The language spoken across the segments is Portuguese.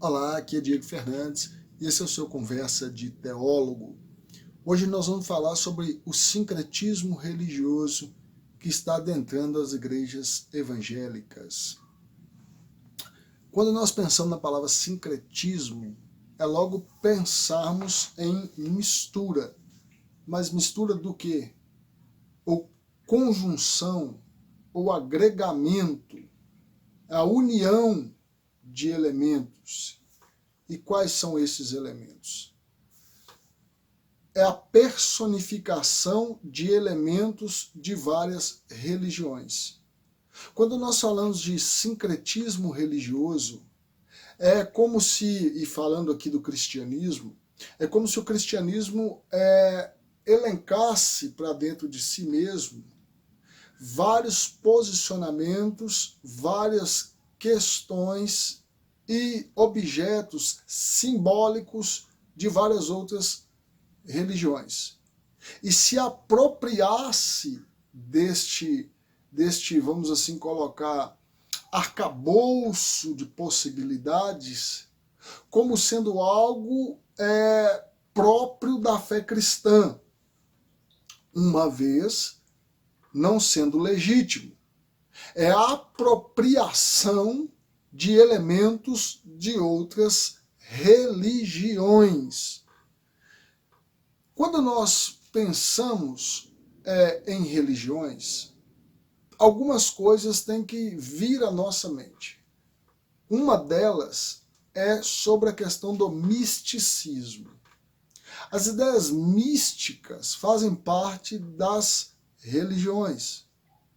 Olá, aqui é Diego Fernandes e esse é o seu Conversa de Teólogo. Hoje nós vamos falar sobre o sincretismo religioso que está adentrando as igrejas evangélicas. Quando nós pensamos na palavra sincretismo, é logo pensarmos em mistura. Mas mistura do quê? Ou conjunção, ou agregamento, a união de elementos. E quais são esses elementos? É a personificação de elementos de várias religiões. Quando nós falamos de sincretismo religioso, é como se, e falando aqui do cristianismo, é como se o cristianismo elencasse para dentro de si mesmo vários posicionamentos, várias questões e objetos simbólicos de várias outras religiões. E se apropriasse deste, vamos assim colocar, arcabouço de possibilidades como sendo algo próprio da fé cristã, uma vez não sendo legítimo. É a apropriação de elementos de outras religiões. Quando nós pensamos em religiões, algumas coisas têm que vir à nossa mente. Uma delas é sobre a questão do misticismo. As ideias místicas fazem parte das religiões.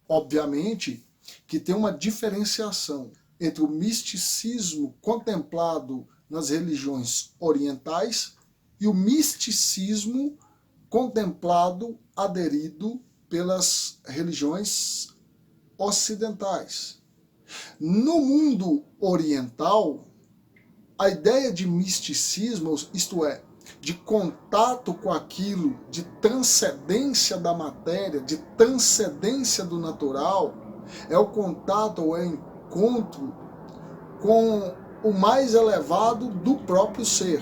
Obviamente que tem uma diferenciação entre o misticismo contemplado nas religiões orientais e o misticismo contemplado, aderido pelas religiões ocidentais. No mundo oriental, a ideia de misticismo, isto é, de contato com aquilo, de transcendência da matéria, de transcendência do natural, é o contato ou é o encontro com o mais elevado do próprio ser.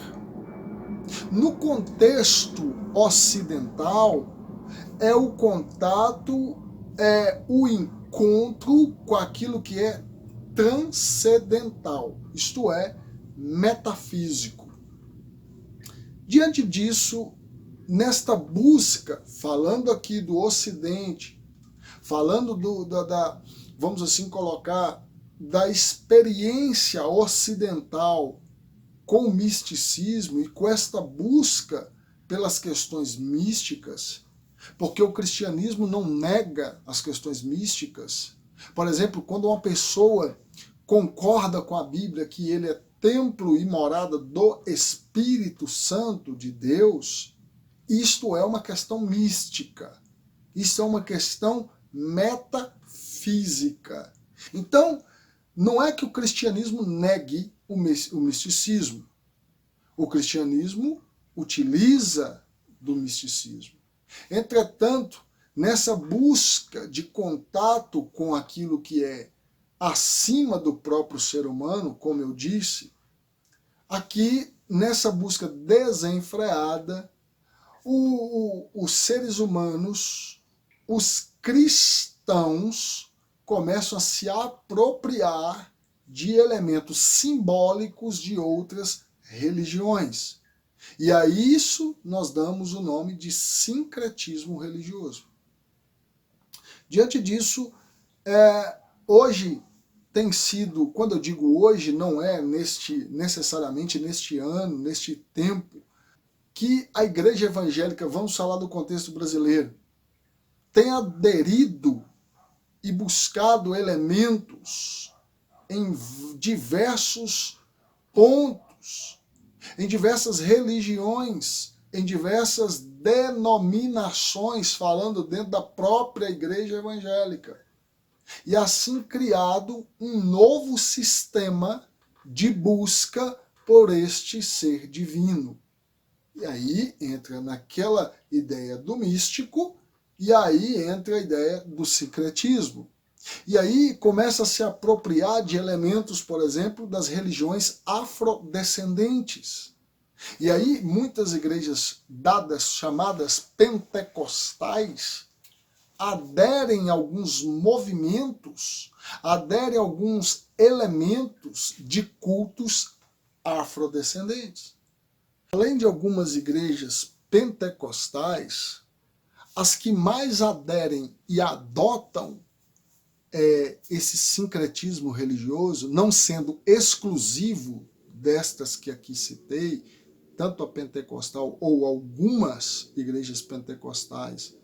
No contexto ocidental, é o contato, é o encontro com aquilo que é transcendental, isto é, metafísico. Diante disso, nesta busca, falando aqui do Ocidente, falando vamos assim colocar, da experiência ocidental com o misticismo e com esta busca pelas questões místicas, porque o cristianismo não nega as questões místicas. Por exemplo, quando uma pessoa concorda com a Bíblia que ele é templo e morada do Espírito Santo de Deus, isto é uma questão mística. Isso é uma questão metafísica. Então, não é que o cristianismo negue o misticismo. O cristianismo utiliza do misticismo. Entretanto, nessa busca de contato com aquilo que é acima do próprio ser humano, como eu disse, aqui nessa busca desenfreada, os seres humanos, os cristãos, começam a se apropriar de elementos simbólicos de outras religiões. E a isso nós damos o nome de sincretismo religioso. Diante disso, hoje tem sido, quando eu digo hoje, não é necessariamente neste ano, neste tempo, que a igreja evangélica, vamos falar do contexto brasileiro, tem aderido e buscado elementos em diversos pontos, em diversas religiões, em diversas denominações, falando dentro da própria igreja evangélica. E assim criado um novo sistema de busca por este ser divino. E aí entra naquela ideia do místico, e aí entra a ideia do sincretismo. E aí começa a se apropriar de elementos, por exemplo, das religiões afrodescendentes. E aí muitas igrejas dadas, chamadas pentecostais, aderem a alguns movimentos, aderem a alguns elementos de cultos afrodescendentes. Além de algumas igrejas pentecostais, as que mais aderem e adotam esse sincretismo religioso, não sendo exclusivo destas que aqui citei, tanto a pentecostal ou algumas igrejas pentecostais,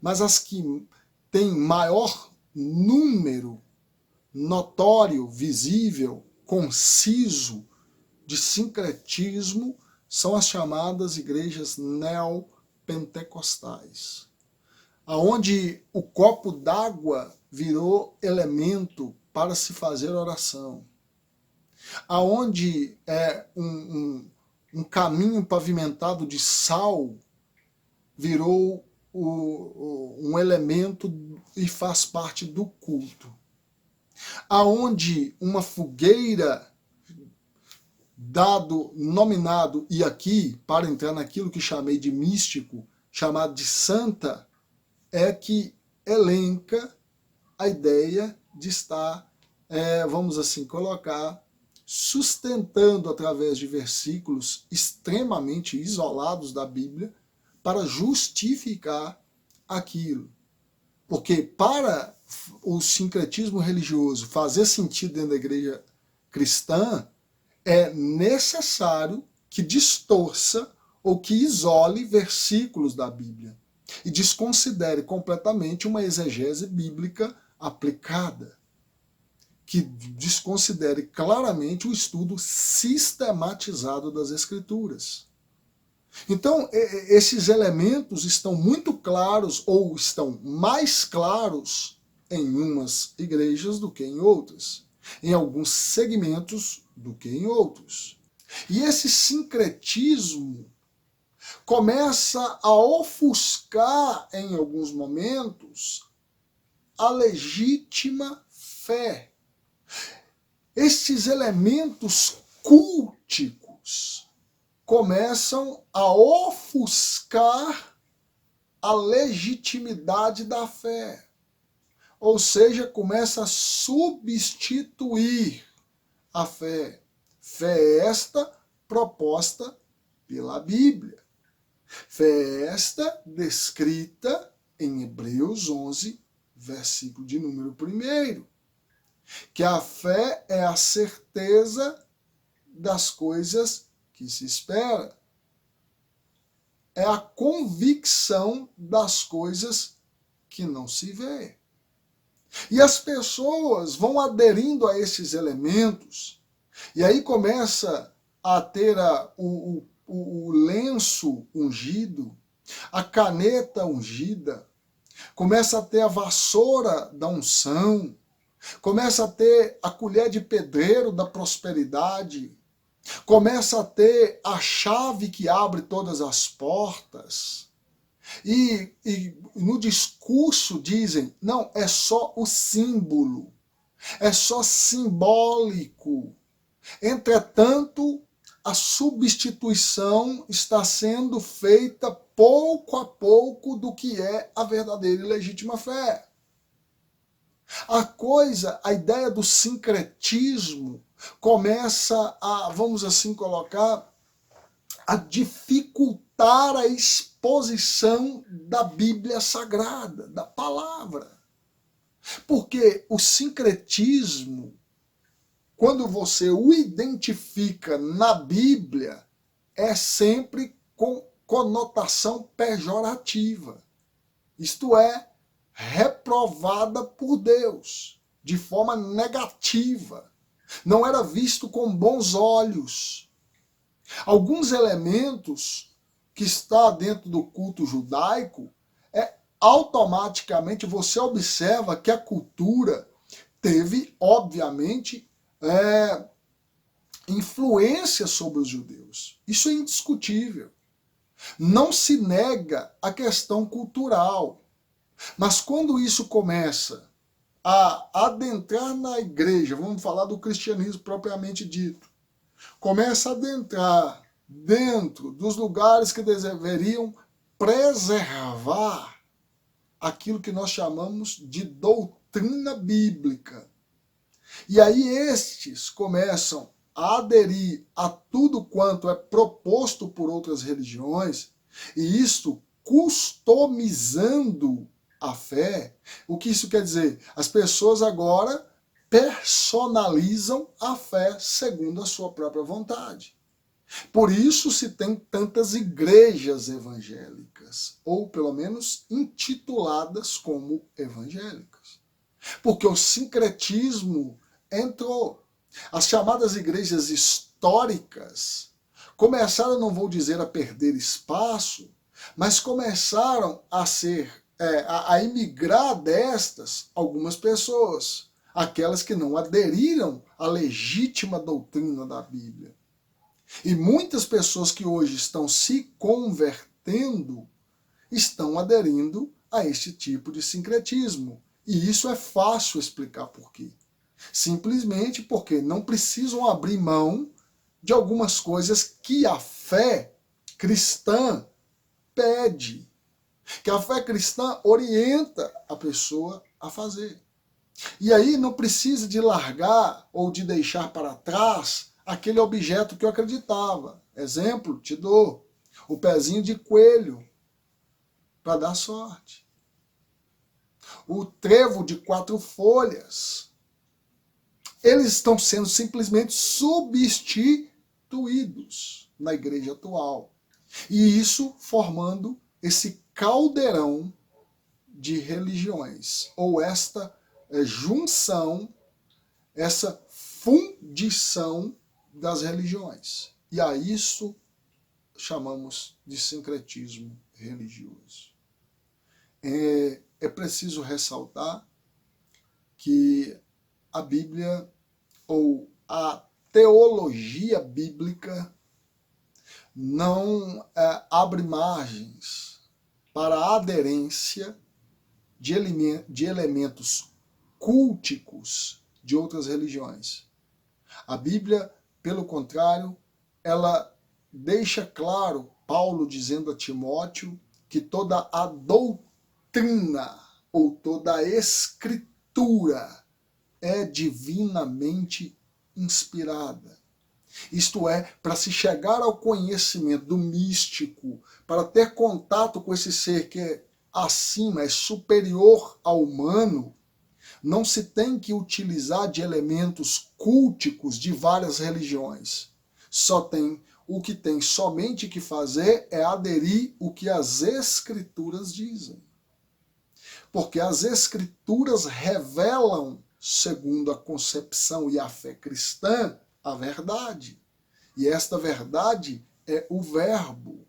mas as que têm maior número notório, visível, conciso de sincretismo são as chamadas igrejas neopentecostais, aonde o copo d'água virou elemento para se fazer oração, aonde um caminho pavimentado de sal virou um elemento e faz parte do culto, aonde uma fogueira nominado, e aqui, para entrar naquilo que chamei de místico, chamado de santa, é que elenca a ideia de estar, vamos assim colocar, sustentando através de versículos extremamente isolados da Bíblia para justificar aquilo. Porque para o sincretismo religioso fazer sentido dentro da igreja cristã, é necessário que distorça ou que isole versículos da Bíblia e desconsidere completamente uma exegese bíblica aplicada, que desconsidere claramente o estudo sistematizado das Escrituras. Então, esses elementos estão muito claros, ou estão mais claros em umas igrejas do que em outras, em alguns segmentos do que em outros. E esse sincretismo começa a ofuscar, em alguns momentos, a legítima fé. Estes elementos culticos começam a ofuscar a legitimidade da fé. Ou seja, começa a substituir a fé. Fé esta proposta pela Bíblia. Fé esta descrita em Hebreus 11, versículo de número 1. Que a fé é a certeza das coisas que se espera. É a convicção das coisas que não se vê. E as pessoas vão aderindo a esses elementos, e aí começa a ter o lenço ungido, a caneta ungida, começa a ter a vassoura da unção, começa a ter a colher de pedreiro da prosperidade, começa a ter a chave que abre todas as portas. E no discurso dizem, não, é só o símbolo, é só simbólico. Entretanto, a substituição está sendo feita pouco a pouco do que é a verdadeira e legítima fé. A ideia do sincretismo começa a, vamos assim colocar, a dificultar a exposição da Bíblia Sagrada, da palavra. Porque o sincretismo, quando você o identifica na Bíblia, é sempre com conotação pejorativa. Isto é, reprovada por Deus, de forma negativa. Não era visto com bons olhos. Alguns elementos que está dentro do culto judaico, automaticamente você observa que a cultura teve, obviamente, influência sobre os judeus. Isso é indiscutível. Não se nega a questão cultural. Mas quando isso começa a adentrar na igreja, vamos falar do cristianismo propriamente dito, começa a adentrar dentro dos lugares que deveriam preservar aquilo que nós chamamos de doutrina bíblica. E aí estes começam a aderir a tudo quanto é proposto por outras religiões, e isto customizando a fé. O que isso quer dizer? As pessoas agora personalizam a fé segundo a sua própria vontade. Por isso se tem tantas igrejas evangélicas, ou pelo menos intituladas como evangélicas. Porque o sincretismo entrou. As chamadas igrejas históricas começaram, não vou dizer a perder espaço, mas começaram a a imigrar destas algumas pessoas, aquelas que não aderiram à legítima doutrina da Bíblia. E muitas pessoas que hoje estão se convertendo estão aderindo a este tipo de sincretismo. E isso é fácil explicar por quê. Simplesmente porque não precisam abrir mão de algumas coisas que a fé cristã pede, que a fé cristã orienta a pessoa a fazer. E aí não precisa de largar ou de deixar para trás aquele objeto que eu acreditava. Exemplo, te dou o pezinho de coelho para dar sorte. O trevo de 4 folhas. Eles estão sendo simplesmente substituídos na igreja atual. E isso formando esse caldeirão de religiões, ou esta junção, essa fundição das religiões. E a isso chamamos de sincretismo religioso. É preciso ressaltar que a Bíblia, ou a teologia bíblica, não abre margens para a aderência de elementos culticos de outras religiões. A Bíblia, pelo contrário, ela deixa claro, Paulo dizendo a Timóteo, que toda a doutrina ou toda a escritura é divinamente inspirada. Isto é, para se chegar ao conhecimento do místico, para ter contato com esse ser que é acima, é superior ao humano, não se tem que utilizar de elementos culticos de várias religiões. O que tem somente que fazer é aderir o que as Escrituras dizem. Porque as Escrituras revelam, segundo a concepção e a fé cristã, a verdade. E esta verdade é o Verbo.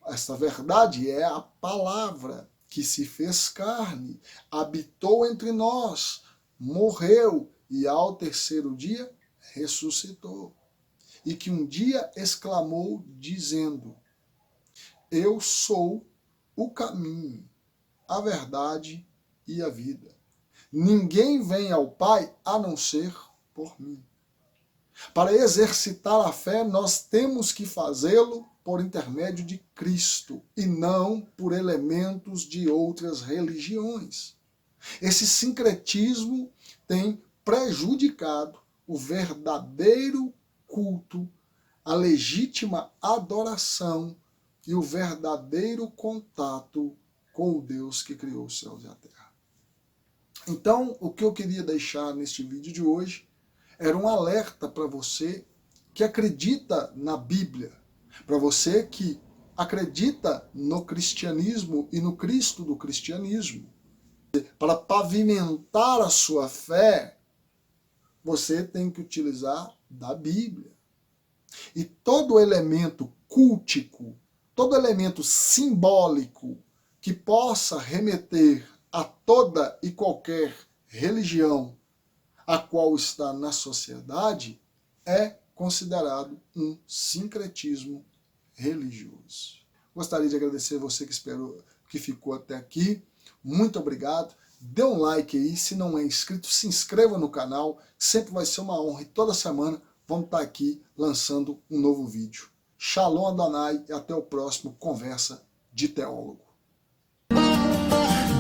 Esta verdade é a palavra que se fez carne, habitou entre nós, morreu e ao 3º dia ressuscitou. E que um dia exclamou dizendo: eu sou o caminho, a verdade e a vida. Ninguém vem ao Pai a não ser por mim. Para exercitar a fé, nós temos que fazê-lo por intermédio de Cristo e não por elementos de outras religiões. Esse sincretismo tem prejudicado o verdadeiro culto, a legítima adoração e o verdadeiro contato com o Deus que criou os céus e a terra. Então, o que eu queria deixar neste vídeo de hoje era um alerta para você que acredita na Bíblia, para você que acredita no cristianismo e no Cristo do cristianismo. Para pavimentar a sua fé, você tem que utilizar da Bíblia. E todo elemento cultico, todo elemento simbólico que possa remeter a toda e qualquer religião a qual está na sociedade é considerado um sincretismo religioso. Gostaria de agradecer você que ficou até aqui. Muito obrigado. dê um like aí, se não é inscrito, se inscreva no canal, sempre vai ser uma honra e toda semana vamos estar aqui lançando um novo vídeo. Shalom Adonai e até o próximo Conversa de Teólogo.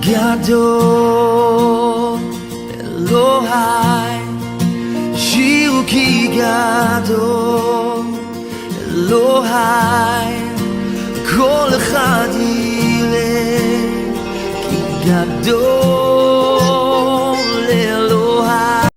Gadol Elohai Shiru ki gadol Elohai Kol echad yireh ki gadol